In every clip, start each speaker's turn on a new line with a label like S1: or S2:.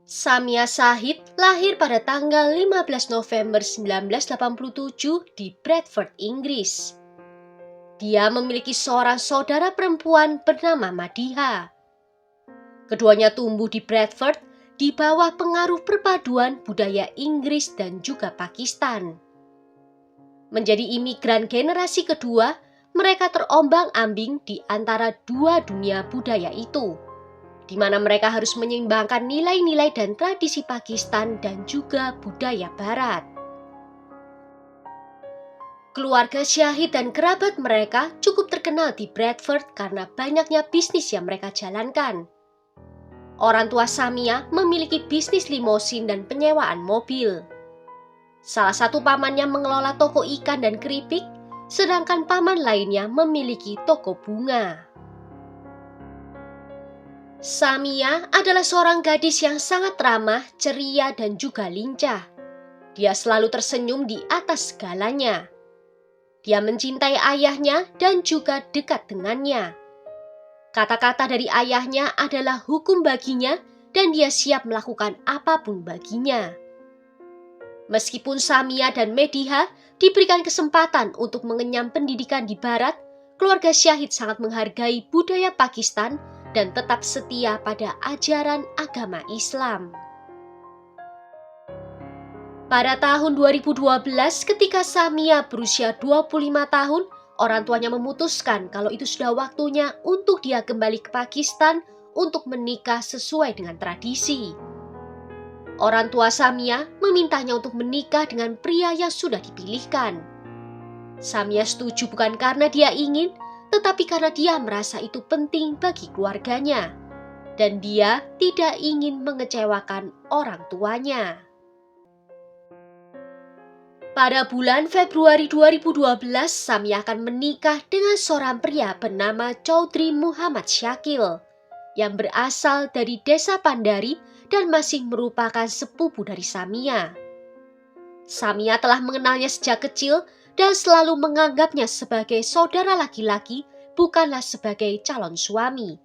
S1: Samia Shahid lahir pada tanggal 15 November 1987 di Bradford, Inggris. Dia memiliki seorang saudara perempuan bernama Madiha. Keduanya tumbuh di Bradford di bawah pengaruh perpaduan budaya Inggris dan juga Pakistan. Menjadi imigran generasi kedua, mereka terombang-ambing di antara dua dunia budaya itu, di mana mereka harus menyeimbangkan nilai-nilai dan tradisi Pakistan dan juga budaya Barat. Keluarga Shahid dan kerabat mereka cukup terkenal di Bradford karena banyaknya bisnis yang mereka jalankan. Orang tua Samia memiliki bisnis limosin dan penyewaan mobil. Salah satu pamannya mengelola toko ikan dan keripik, sedangkan paman lainnya memiliki toko bunga. Samia adalah seorang gadis yang sangat ramah, ceria, dan juga lincah. Dia selalu tersenyum di atas segalanya. Dia mencintai ayahnya dan juga dekat dengannya. Kata-kata dari ayahnya adalah hukum baginya dan dia siap melakukan apapun baginya. Meskipun Samia dan Madiha diberikan kesempatan untuk mengenyam pendidikan di Barat, keluarga Shahid sangat menghargai budaya Pakistan dan tetap setia pada ajaran agama Islam. Pada tahun 2012, ketika Samia berusia 25 tahun, orang tuanya memutuskan kalau itu sudah waktunya untuk dia kembali ke Pakistan untuk menikah sesuai dengan tradisi. Orang tua Samia memintanya untuk menikah dengan pria yang sudah dipilihkan. Samia setuju bukan karena dia ingin, tetapi karena dia merasa itu penting bagi keluarganya. Dan dia tidak ingin mengecewakan orang tuanya. Pada bulan Februari 2012, Samia akan menikah dengan seorang pria bernama Chaudhry Muhammad Shakil, yang berasal dari desa Pandari dan masih merupakan sepupu dari Samia. Samia telah mengenalnya sejak kecil dan selalu menganggapnya sebagai saudara laki-laki, bukanlah sebagai calon suami.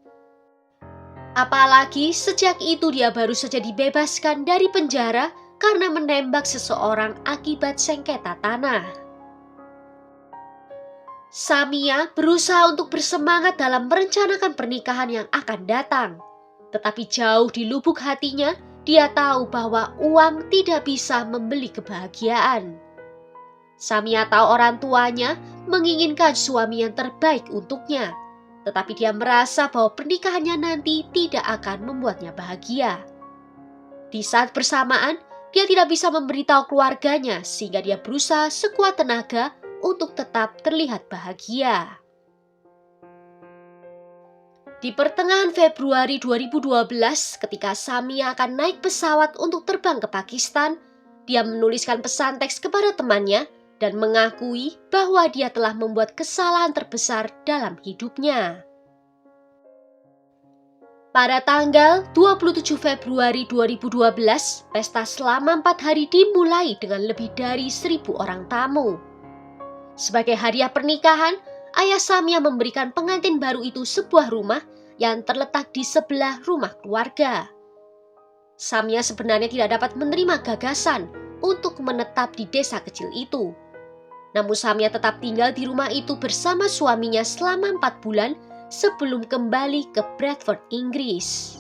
S1: Apalagi sejak itu dia baru saja dibebaskan dari penjara karena menembak seseorang akibat sengketa tanah. Samia berusaha untuk bersemangat dalam merencanakan pernikahan yang akan datang. Tetapi jauh di lubuk hatinya, dia tahu bahwa uang tidak bisa membeli kebahagiaan. Samia tahu orang tuanya menginginkan suami yang terbaik untuknya, tetapi dia merasa bahwa pernikahannya nanti tidak akan membuatnya bahagia. Di saat bersamaan, dia tidak bisa memberitahu keluarganya sehingga dia berusaha sekuat tenaga untuk tetap terlihat bahagia. Di pertengahan Februari 2012, ketika Samia akan naik pesawat untuk terbang ke Pakistan, dia menuliskan pesan teks kepada temannya dan mengakui bahwa dia telah membuat kesalahan terbesar dalam hidupnya. Pada tanggal 27 Februari 2012, pesta selama 4 hari dimulai dengan lebih dari 1.000 orang tamu. Sebagai hadiah pernikahan, ayah Samia memberikan pengantin baru itu sebuah rumah yang terletak di sebelah rumah keluarga. Samia sebenarnya tidak dapat menerima gagasan untuk menetap di desa kecil itu. Namun Samia tetap tinggal di rumah itu bersama suaminya selama 4 bulan sebelum kembali ke Bradford, Inggris.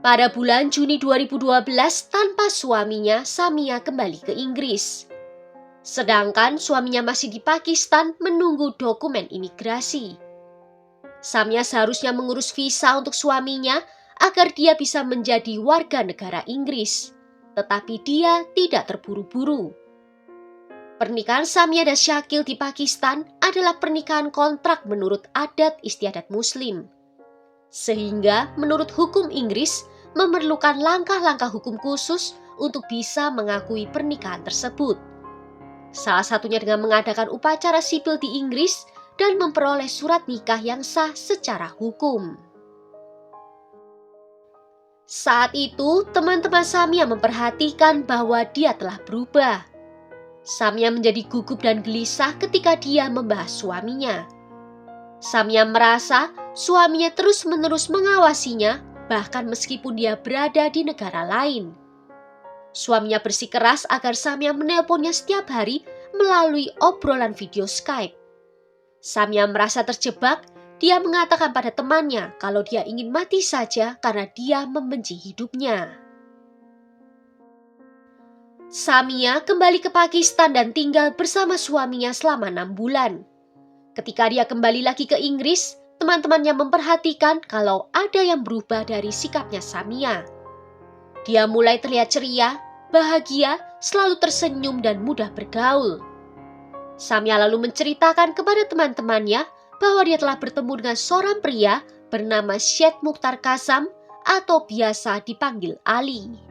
S1: Pada bulan Juni 2012, tanpa suaminya, Samia kembali ke Inggris. Sedangkan suaminya masih di Pakistan menunggu dokumen imigrasi. Samia seharusnya mengurus visa untuk suaminya agar dia bisa menjadi warga negara Inggris. Tetapi dia tidak terburu-buru. Pernikahan Samia dan Shakil di Pakistan adalah pernikahan kontrak menurut adat istiadat Muslim. Sehingga menurut hukum Inggris memerlukan langkah-langkah hukum khusus untuk bisa mengakui pernikahan tersebut. Salah satunya dengan mengadakan upacara sipil di Inggris dan memperoleh surat nikah yang sah secara hukum. Saat itu, teman-teman Samia memperhatikan bahwa dia telah berubah. Samia menjadi gugup dan gelisah ketika dia membahas suaminya. Samia merasa suaminya terus-menerus mengawasinya, bahkan meskipun dia berada di negara lain. Suaminya bersikeras agar Samia menelponnya setiap hari melalui obrolan video Skype. Samia merasa terjebak. Dia mengatakan pada temannya kalau dia ingin mati saja karena dia membenci hidupnya. Samia kembali ke Pakistan dan tinggal bersama suaminya selama 6 bulan. Ketika dia kembali lagi ke Inggris, teman-temannya memperhatikan kalau ada yang berubah dari sikapnya Samia. Dia mulai terlihat ceria, bahagia, selalu tersenyum dan mudah bergaul. Samia lalu menceritakan kepada teman-temannya bahwa dia telah bertemu dengan seorang pria bernama Syed Mukhtar Qassam atau biasa dipanggil Ali.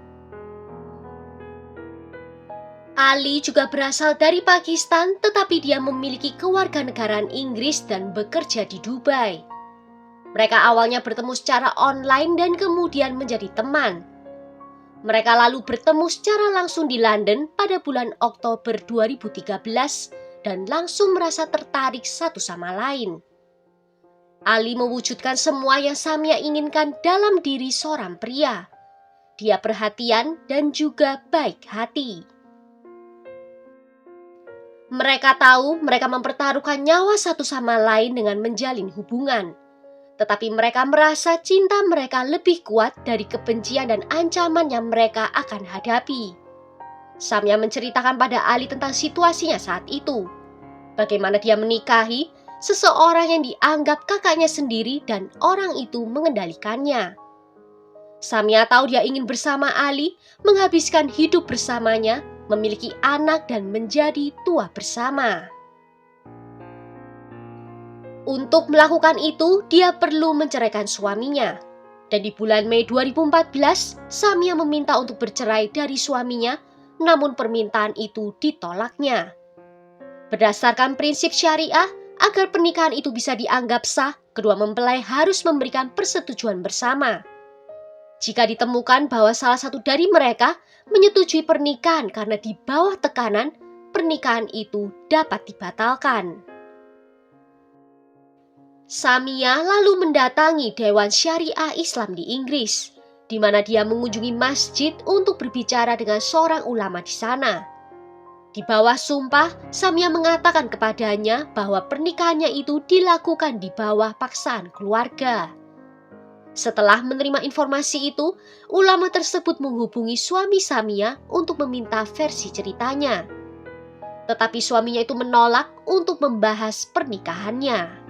S1: Ali juga berasal dari Pakistan, tetapi dia memiliki kewarganegaraan Inggris dan bekerja di Dubai. Mereka awalnya bertemu secara online dan kemudian menjadi teman. Mereka lalu bertemu secara langsung di London pada bulan Oktober 2013 dan langsung merasa tertarik satu sama lain. Ali mewujudkan semua yang Samia inginkan dalam diri seorang pria. Dia perhatian dan juga baik hati. Mereka tahu mereka mempertaruhkan nyawa satu sama lain dengan menjalin hubungan. Tetapi mereka merasa cinta mereka lebih kuat dari kebencian dan ancaman yang mereka akan hadapi. Samia menceritakan pada Ali tentang situasinya saat itu. Bagaimana dia menikahi seseorang yang dianggap kakaknya sendiri dan orang itu mengendalikannya. Samia tahu dia ingin bersama Ali, menghabiskan hidup bersamanya, memiliki anak dan menjadi tua bersama. Untuk melakukan itu, dia perlu menceraikan suaminya. Dan di bulan Mei 2014, Samia meminta untuk bercerai dari suaminya, namun permintaan itu ditolaknya. Berdasarkan prinsip syariah, agar pernikahan itu bisa dianggap sah, kedua mempelai harus memberikan persetujuan bersama. Jika ditemukan bahwa salah satu dari mereka menyetujui pernikahan karena di bawah tekanan, pernikahan itu dapat dibatalkan. Samia lalu mendatangi Dewan Syariah Islam di Inggris, di mana dia mengunjungi masjid untuk berbicara dengan seorang ulama di sana. Di bawah sumpah, Samia mengatakan kepadanya bahwa pernikahannya itu dilakukan di bawah paksaan keluarga. Setelah menerima informasi itu, ulama tersebut menghubungi suami Samia untuk meminta versi ceritanya. Tetapi suaminya itu menolak untuk membahas pernikahannya.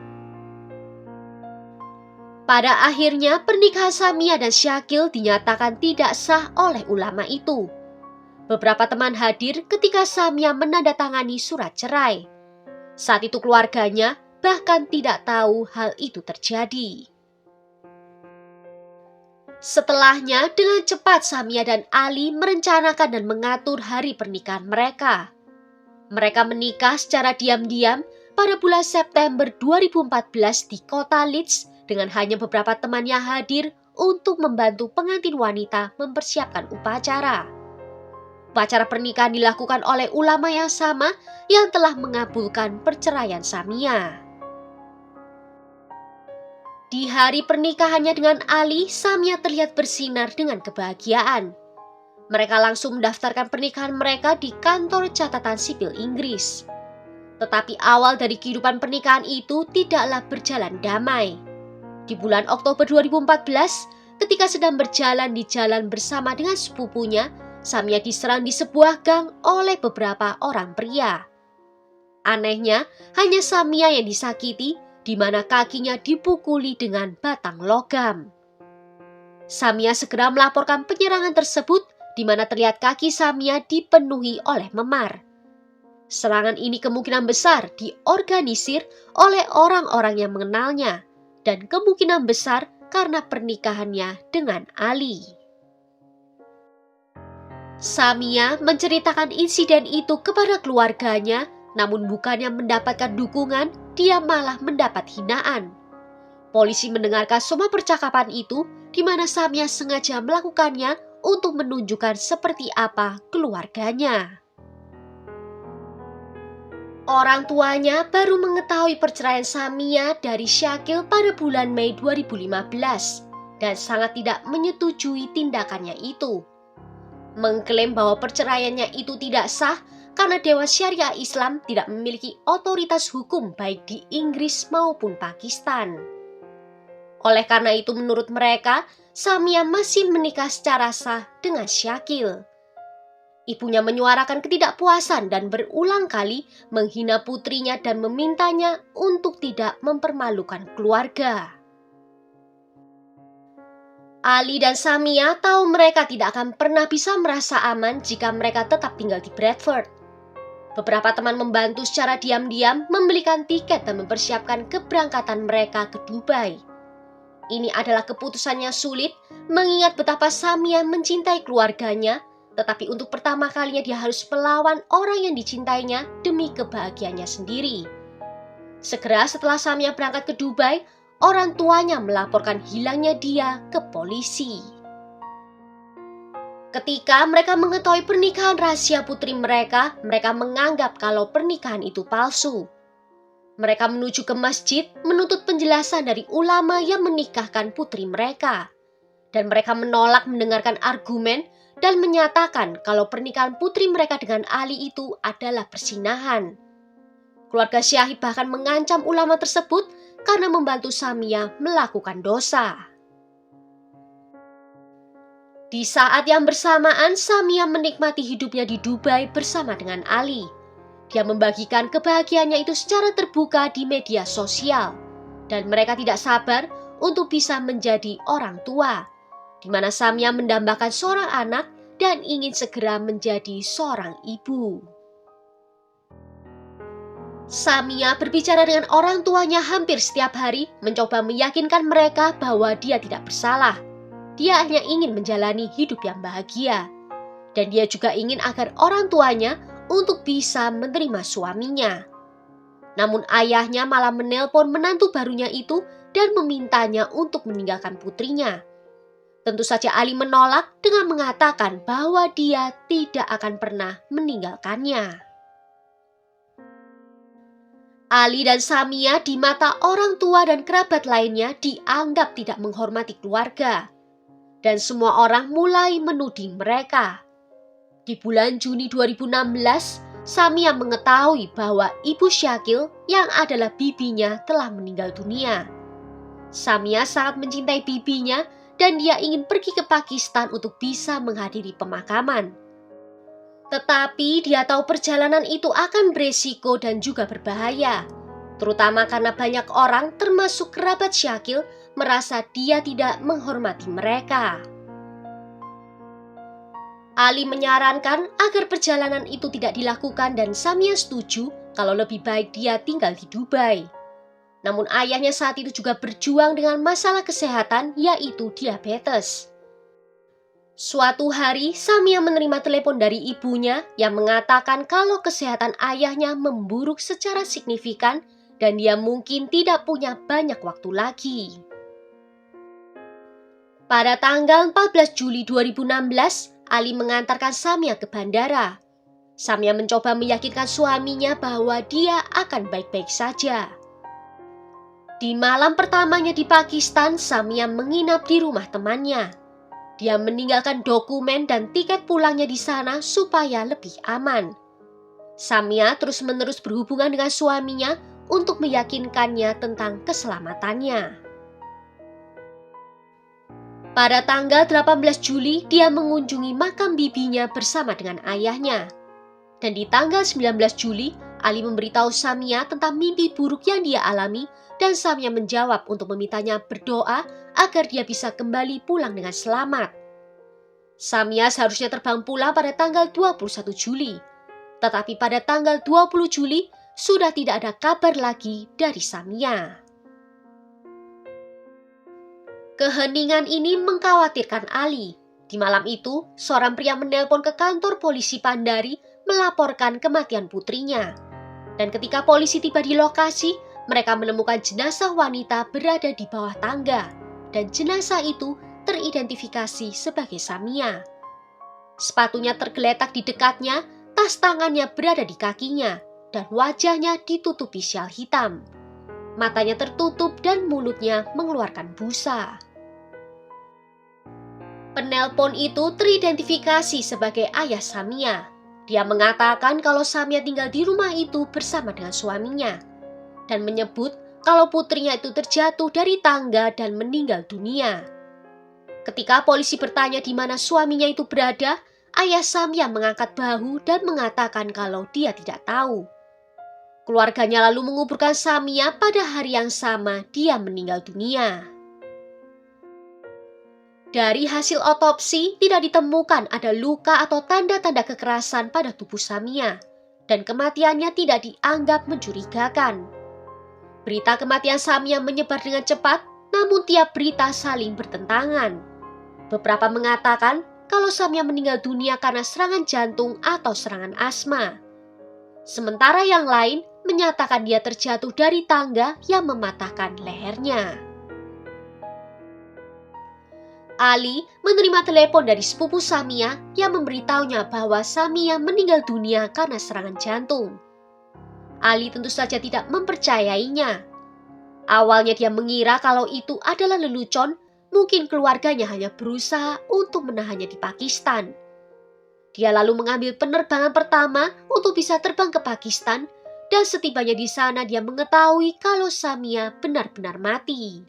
S1: Pada akhirnya, pernikahan Samia dan Syakil dinyatakan tidak sah oleh ulama itu. Beberapa teman hadir ketika Samia menandatangani surat cerai. Saat itu keluarganya bahkan tidak tahu hal itu terjadi. Setelahnya, dengan cepat Samia dan Ali merencanakan dan mengatur hari pernikahan mereka. Mereka menikah secara diam-diam pada bulan September 2014 di kota Leeds dengan hanya beberapa temannya hadir untuk membantu pengantin wanita mempersiapkan upacara. Upacara pernikahan dilakukan oleh ulama yang sama yang telah mengabulkan perceraian Samia. Di hari pernikahannya dengan Ali, Samia terlihat bersinar dengan kebahagiaan. Mereka langsung mendaftarkan pernikahan mereka di kantor catatan sipil Inggris. Tetapi awal dari kehidupan pernikahan itu tidaklah berjalan damai. Di bulan Oktober 2014, ketika sedang berjalan di jalan bersama dengan sepupunya, Samia diserang di sebuah gang oleh beberapa orang pria. Anehnya, hanya Samia yang disakiti, di mana kakinya dipukuli dengan batang logam. Samia segera melaporkan penyerangan tersebut, di mana terlihat kaki Samia dipenuhi oleh memar. Serangan ini kemungkinan besar diorganisir oleh orang-orang yang mengenalnya, dan kemungkinan besar karena pernikahannya dengan Ali. Samia menceritakan insiden itu kepada keluarganya, namun bukannya mendapatkan dukungan, dia malah mendapat hinaan. Polisi mendengarkan semua percakapan itu, di mana Samia sengaja melakukannya untuk menunjukkan seperti apa keluarganya. Orang tuanya baru mengetahui perceraian Samia dari Syakil pada bulan Mei 2015, dan sangat tidak menyetujui tindakannya itu. Mengklaim bahwa perceraiannya itu tidak sah karena Dewan Syariah Islam tidak memiliki otoritas hukum baik di Inggris maupun Pakistan. Oleh karena itu menurut mereka, Samia masih menikah secara sah dengan Syakil. Ibunya menyuarakan ketidakpuasan dan berulang kali menghina putrinya dan memintanya untuk tidak mempermalukan keluarga. Ali dan Samia tahu mereka tidak akan pernah bisa merasa aman jika mereka tetap tinggal di Bradford. Beberapa teman membantu secara diam-diam membelikan tiket dan mempersiapkan keberangkatan mereka ke Dubai. Ini adalah keputusan yang sulit mengingat betapa Samia mencintai keluarganya, tetapi untuk pertama kalinya dia harus melawan orang yang dicintainya demi kebahagiaannya sendiri. Segera setelah Samia berangkat ke Dubai, orang tuanya melaporkan hilangnya dia ke polisi. Ketika mereka mengetahui pernikahan rahasia putri mereka menganggap kalau pernikahan itu palsu. Mereka menuju ke masjid menuntut penjelasan dari ulama yang menikahkan putri mereka. Dan mereka menolak mendengarkan argumen dan menyatakan kalau pernikahan putri mereka dengan Ali itu adalah persinahan. Keluarga Syahid bahkan mengancam ulama tersebut karena membantu Samia melakukan dosa. Di saat yang bersamaan, Samia menikmati hidupnya di Dubai bersama dengan Ali. Dia membagikan kebahagiaannya itu secara terbuka di media sosial. Dan mereka tidak sabar untuk bisa menjadi orang tua, di mana Samia mendambakan seorang anak dan ingin segera menjadi seorang ibu. Samia berbicara dengan orang tuanya hampir setiap hari, mencoba meyakinkan mereka bahwa dia tidak bersalah. Dia hanya ingin menjalani hidup yang bahagia. Dan dia juga ingin agar orang tuanya untuk bisa menerima suaminya. Namun ayahnya malah menelpon menantu barunya itu dan memintanya untuk meninggalkan putrinya. Tentu saja Ali menolak dengan mengatakan bahwa dia tidak akan pernah meninggalkannya. Ali dan Samia di mata orang tua dan kerabat lainnya dianggap tidak menghormati keluarga. Dan semua orang mulai menuding mereka. Di bulan Juni 2016, Samia mengetahui bahwa ibu Syakil yang adalah bibinya telah meninggal dunia. Samia sangat mencintai bibinya dan dia ingin pergi ke Pakistan untuk bisa menghadiri pemakaman. Tetapi dia tahu perjalanan itu akan beresiko dan juga berbahaya. Terutama karena banyak orang termasuk kerabat Syakil merasa dia tidak menghormati mereka. Ali menyarankan agar perjalanan itu tidak dilakukan dan Samia setuju kalau lebih baik dia tinggal di Dubai. Namun ayahnya saat itu juga berjuang dengan masalah kesehatan yaitu diabetes. Suatu hari, Samia menerima telepon dari ibunya yang mengatakan kalau kesehatan ayahnya memburuk secara signifikan dan dia mungkin tidak punya banyak waktu lagi. Pada tanggal 14 Juli 2016, Ali mengantarkan Samia ke bandara. Samia mencoba meyakinkan suaminya bahwa dia akan baik-baik saja. Di malam pertamanya di Pakistan, Samia menginap di rumah temannya. Dia meninggalkan dokumen dan tiket pulangnya di sana supaya lebih aman. Samia terus-menerus berhubungan dengan suaminya untuk meyakinkannya tentang keselamatannya. Pada tanggal 18 Juli, dia mengunjungi makam bibinya bersama dengan ayahnya. Dan di tanggal 19 Juli, Ali memberitahu Samia tentang mimpi buruk yang dia alami dan Samia menjawab untuk memintanya berdoa agar dia bisa kembali pulang dengan selamat. Samia seharusnya terbang pulang pada tanggal 21 Juli. Tetapi pada tanggal 20 Juli, sudah tidak ada kabar lagi dari Samia. Keheningan ini mengkhawatirkan Ali. Di malam itu, seorang pria menelpon ke kantor polisi Pandari melaporkan kematian putrinya. Dan ketika polisi tiba di lokasi, mereka menemukan jenazah wanita berada di bawah tangga. Dan jenazah itu teridentifikasi sebagai Samia. Sepatunya tergeletak di dekatnya, tas tangannya berada di kakinya, dan wajahnya ditutupi syal hitam. Matanya tertutup dan mulutnya mengeluarkan busa. Penelpon itu teridentifikasi sebagai ayah Samia. Dia mengatakan kalau Samia tinggal di rumah itu bersama dengan suaminya dan menyebut kalau putrinya itu terjatuh dari tangga dan meninggal dunia. Ketika polisi bertanya di mana suaminya itu berada, ayah Samia mengangkat bahu dan mengatakan kalau dia tidak tahu. Keluarganya lalu menguburkan Samia pada hari yang sama dia meninggal dunia. Dari hasil otopsi, tidak ditemukan ada luka atau tanda-tanda kekerasan pada tubuh Samia, dan kematiannya tidak dianggap mencurigakan. Berita kematian Samia menyebar dengan cepat, namun tiap berita saling bertentangan. Beberapa mengatakan kalau Samia meninggal dunia karena serangan jantung atau serangan asma. Sementara yang lain menyatakan dia terjatuh dari tangga yang mematahkan lehernya. Ali menerima telepon dari sepupu Samia yang memberitahunya bahwa Samia meninggal dunia karena serangan jantung. Ali tentu saja tidak mempercayainya. Awalnya dia mengira kalau itu adalah lelucon, mungkin keluarganya hanya berusaha untuk menahannya di Pakistan. Dia lalu mengambil penerbangan pertama untuk bisa terbang ke Pakistan, dan setibanya di sana dia mengetahui kalau Samia benar-benar mati.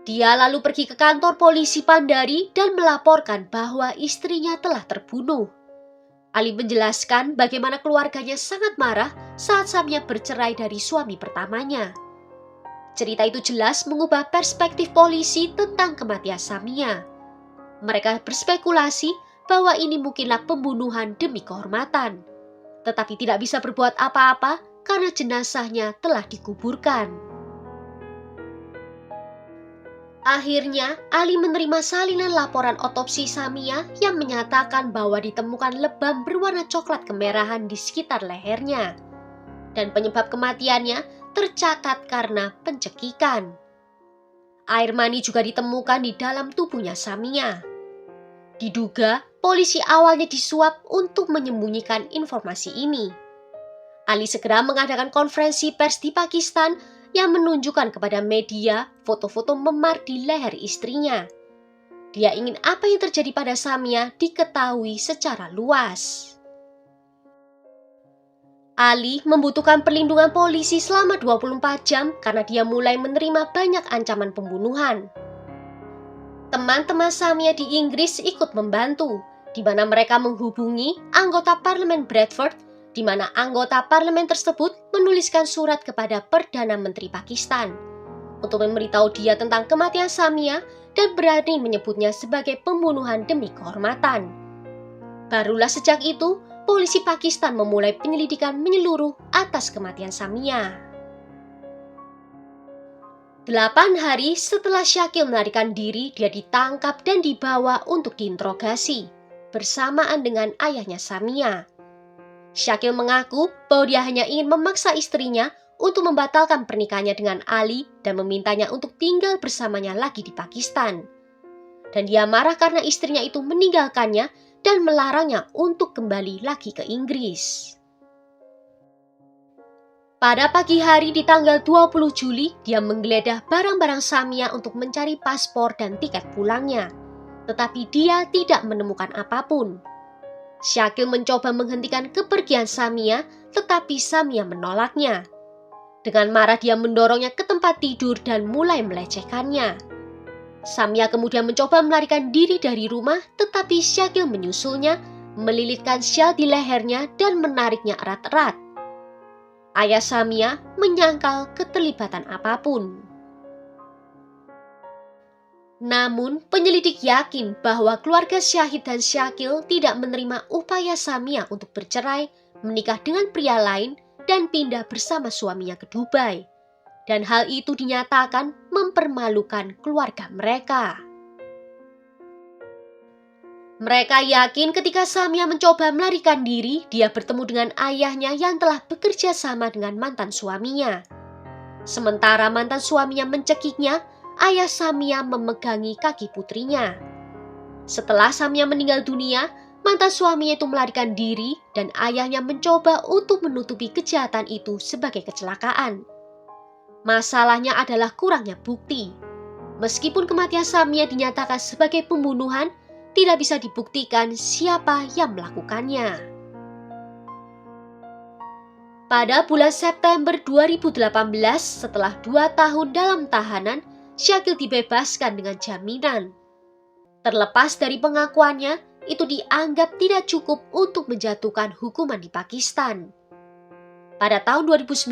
S1: Dia lalu pergi ke kantor polisi Pandari dan melaporkan bahwa istrinya telah terbunuh. Ali menjelaskan bagaimana keluarganya sangat marah saat Samia bercerai dari suami pertamanya. Cerita itu jelas mengubah perspektif polisi tentang kematian Samia. Mereka berspekulasi bahwa ini mungkinlah pembunuhan demi kehormatan, tetapi tidak bisa berbuat apa-apa karena jenazahnya telah dikuburkan. Akhirnya, Ali menerima salinan laporan otopsi Samia yang menyatakan bahwa ditemukan lebam berwarna coklat kemerahan di sekitar lehernya. Dan penyebab kematiannya tercatat karena pencekikan. Air mani juga ditemukan di dalam tubuhnya Samia. Diduga, polisi awalnya disuap untuk menyembunyikan informasi ini. Ali segera mengadakan konferensi pers di Pakistan yang menunjukkan kepada media foto-foto memar di leher istrinya. Dia ingin apa yang terjadi pada Samia diketahui secara luas. Ali membutuhkan perlindungan polisi selama 24 jam karena dia mulai menerima banyak ancaman pembunuhan. Teman-teman Samia di Inggris ikut membantu, di mana mereka menghubungi anggota parlemen Bradford, di mana anggota parlemen tersebut menuliskan surat kepada Perdana Menteri Pakistan untuk memberitahu dia tentang kematian Samia dan berani menyebutnya sebagai pembunuhan demi kehormatan. Barulah sejak itu, polisi Pakistan memulai penyelidikan menyeluruh atas kematian Samia. 8 hari setelah Syakil melarikan diri, dia ditangkap dan dibawa untuk diinterogasi bersamaan dengan ayahnya Samia. Syakil mengaku bahwa dia hanya ingin memaksa istrinya untuk membatalkan pernikahannya dengan Ali dan memintanya untuk tinggal bersamanya lagi di Pakistan. Dan dia marah karena istrinya itu meninggalkannya dan melarangnya untuk kembali lagi ke Inggris. Pada pagi hari di tanggal 20 Juli, dia menggeledah barang-barang Samia untuk mencari paspor dan tiket pulangnya. Tetapi dia tidak menemukan apapun. Syakil mencoba menghentikan kepergian Samia, tetapi Samia menolaknya. Dengan marah dia mendorongnya ke tempat tidur dan mulai melecehkannya. Samia kemudian mencoba melarikan diri dari rumah, tetapi Syakil menyusulnya, melilitkan syal di lehernya dan menariknya erat-erat. Ayah Samia menyangkal keterlibatan apapun. Namun, penyelidik yakin bahwa keluarga Syahid dan Syakil tidak menerima upaya Samia untuk bercerai, menikah dengan pria lain, dan pindah bersama suaminya ke Dubai. Dan hal itu dinyatakan mempermalukan keluarga mereka. Mereka yakin ketika Samia mencoba melarikan diri, dia bertemu dengan ayahnya yang telah bekerja sama dengan mantan suaminya. Sementara mantan suaminya mencekiknya, ayah Samia memegangi kaki putrinya. Setelah Samia meninggal dunia, mantan suaminya itu melarikan diri dan ayahnya mencoba untuk menutupi kejahatan itu sebagai kecelakaan. Masalahnya adalah kurangnya bukti. Meskipun kematian Samia dinyatakan sebagai pembunuhan, tidak bisa dibuktikan siapa yang melakukannya. Pada bulan September 2018, setelah 2 tahun dalam tahanan, Shakil dibebaskan dengan jaminan. Terlepas dari pengakuannya, itu dianggap tidak cukup untuk menjatuhkan hukuman di Pakistan. Pada tahun 2019,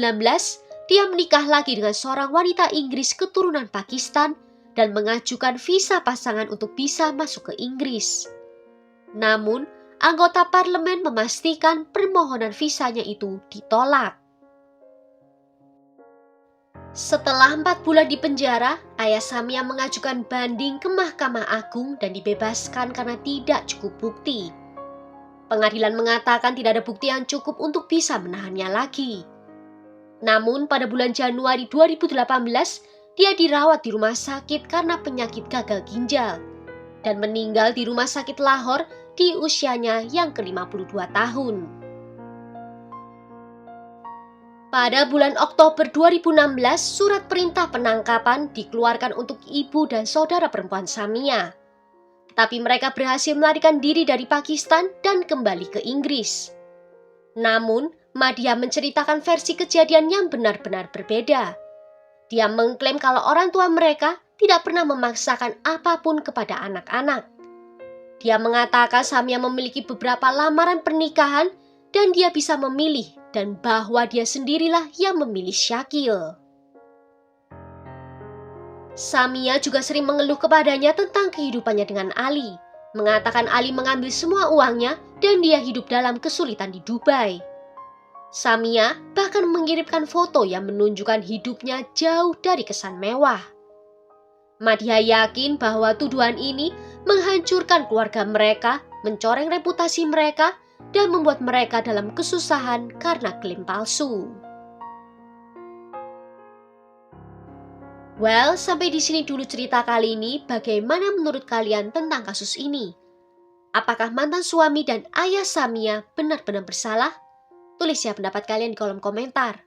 S1: dia menikah lagi dengan seorang wanita Inggris keturunan Pakistan dan mengajukan visa pasangan untuk bisa masuk ke Inggris. Namun, anggota parlemen memastikan permohonan visanya itu ditolak. Setelah 4 bulan di penjara, ayah Samia mengajukan banding ke Mahkamah Agung dan dibebaskan karena tidak cukup bukti. Pengadilan mengatakan tidak ada bukti yang cukup untuk bisa menahannya lagi. Namun pada bulan Januari 2018, dia dirawat di rumah sakit karena penyakit gagal ginjal dan meninggal di rumah sakit Lahore di usianya yang ke-52 tahun. Pada bulan Oktober 2016, surat perintah penangkapan dikeluarkan untuk ibu dan saudara perempuan Samia. Tapi mereka berhasil melarikan diri dari Pakistan dan kembali ke Inggris. Namun, Madhya menceritakan versi kejadian yang benar-benar berbeda. Dia mengklaim kalau orang tua mereka tidak pernah memaksakan apapun kepada anak-anak. Dia mengatakan Samia memiliki beberapa lamaran pernikahan dan dia bisa memilih dan bahwa dia sendirilah yang memilih Shakil. Samia juga sering mengeluh kepadanya tentang kehidupannya dengan Ali, mengatakan Ali mengambil semua uangnya dan dia hidup dalam kesulitan di Dubai. Samia bahkan mengirimkan foto yang menunjukkan hidupnya jauh dari kesan mewah. Madhya yakin bahwa tuduhan ini menghancurkan keluarga mereka, mencoreng reputasi mereka, dan membuat mereka dalam kesusahan karena klaim palsu. Well, sampai di sini dulu cerita kali ini. Bagaimana menurut kalian tentang kasus ini? Apakah mantan suami dan ayah Samia benar-benar bersalah? Tulis ya pendapat kalian di kolom komentar.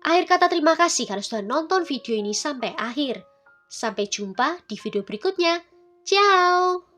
S1: Akhir kata terima kasih karena sudah nonton video ini sampai akhir. Sampai jumpa di video berikutnya. Ciao!